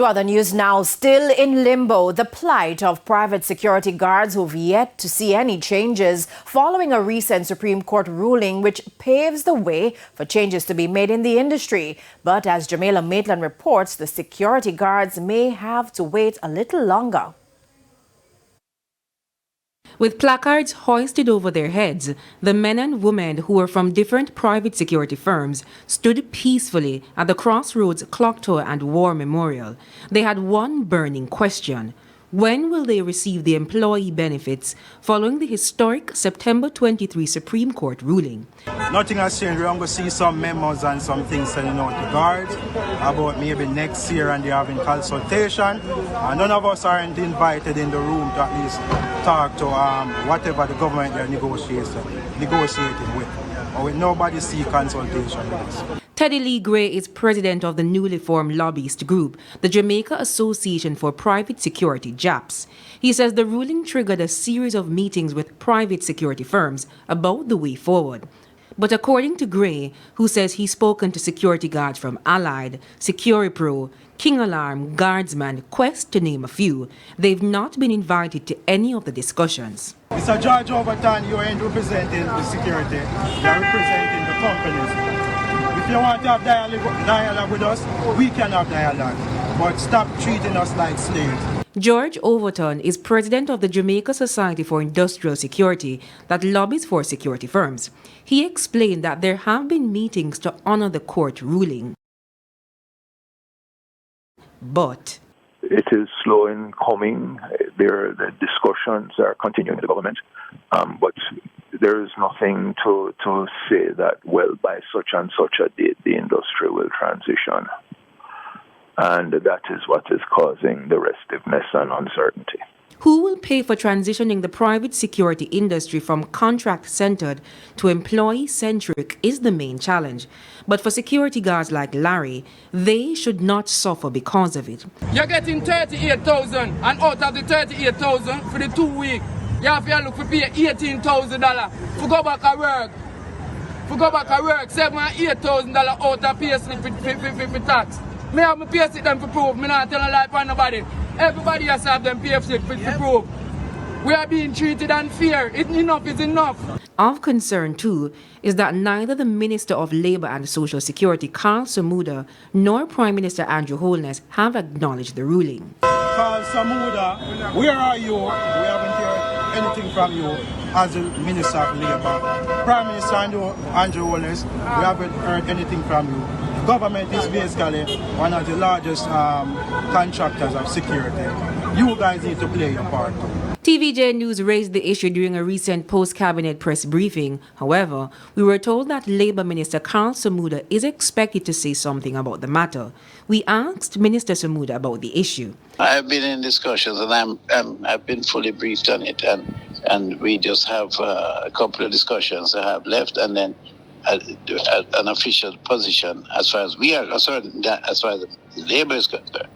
To other news now, still in limbo, the plight of private security guards who've yet to see any changes following a recent Supreme Court ruling which paves the way for changes to be made in the industry. But as Jamaica Maitland reports, the security guards may have to wait a little longer. With placards hoisted over their heads, the men and women who were from different private security firms stood peacefully at the Crossroads Clock Tower and War Memorial. They had one burning question: when will they receive the employee benefits following the historic September 23 Supreme Court ruling? Nothing has changed. We're going to see some memos and some things sending out to guards about maybe next year, and they're having consultation. None of us aren't invited in the room to at least talk to whatever the government they're negotiating with. Or with nobody see consultation with us. Teddy Lee Gray is president of the newly formed lobbyist group, the Jamaica Association for Private Security, JAPS. He says the ruling triggered a series of meetings with private security firms about the way forward. But according to Gray, who says he's spoken to security guards from Allied, Securipro, King Alarm, Guardsman, Quest, to name a few, they've not been invited to any of the discussions. Mr. George Overton, you ain't representing the security, you're representing the companies. If you want to have dialogue with us, we can have dialogue, but stop treating us like slaves. George Overton is president of the Jamaica Society for Industrial Security that lobbies for security firms. He explained that there have been meetings to honor the court ruling. But it is slow in coming. The discussions are continuing in the government, but there is nothing to say that, well, by such and such a date, the industry will transition. And that is what is causing the restiveness and uncertainty. Who will pay for transitioning the private security industry from contract-centered to employee-centric is the main challenge. But for security guards like Larry, they should not suffer because of it. You're getting $38,000, and out of the $38,000 for the 2 weeks, you have to look for pay $18,000 for go back to work. For go back to work, $7,000 and $8,000 out of pay slip for tax. Me have my pay slip them for proof. Me not tell a lie for nobody. Everybody has to have them pay slip for proof. We are being treated unfair. Enough is enough. Of concern, too, is that neither the Minister of Labour and Social Security, Carl Samuda, nor Prime Minister Andrew Holness have acknowledged the ruling. Carl Samuda, where are you? We haven't heard anything from you as the Minister of Labour. Prime Minister Andrew Holness, we haven't heard anything from you. The government is basically one of the largest contractors of security. You guys need to play your part. TVJ News raised the issue during a recent post-cabinet press briefing. However, we were told that Labour Minister Carl Samuda is expected to say something about the matter. We asked Minister Samuda about the issue. I've been in discussions and I've been fully briefed on it, and we just have a couple of discussions I have left, and then an official position as far as we are concerned, as far as the Labour is concerned,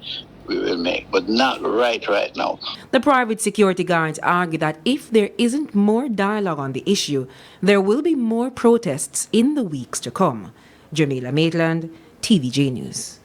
we will make, but not right now. The private security guards argue that if there isn't more dialogue on the issue, there will be more protests in the weeks to come. Jamaica Maitland, TVJ News.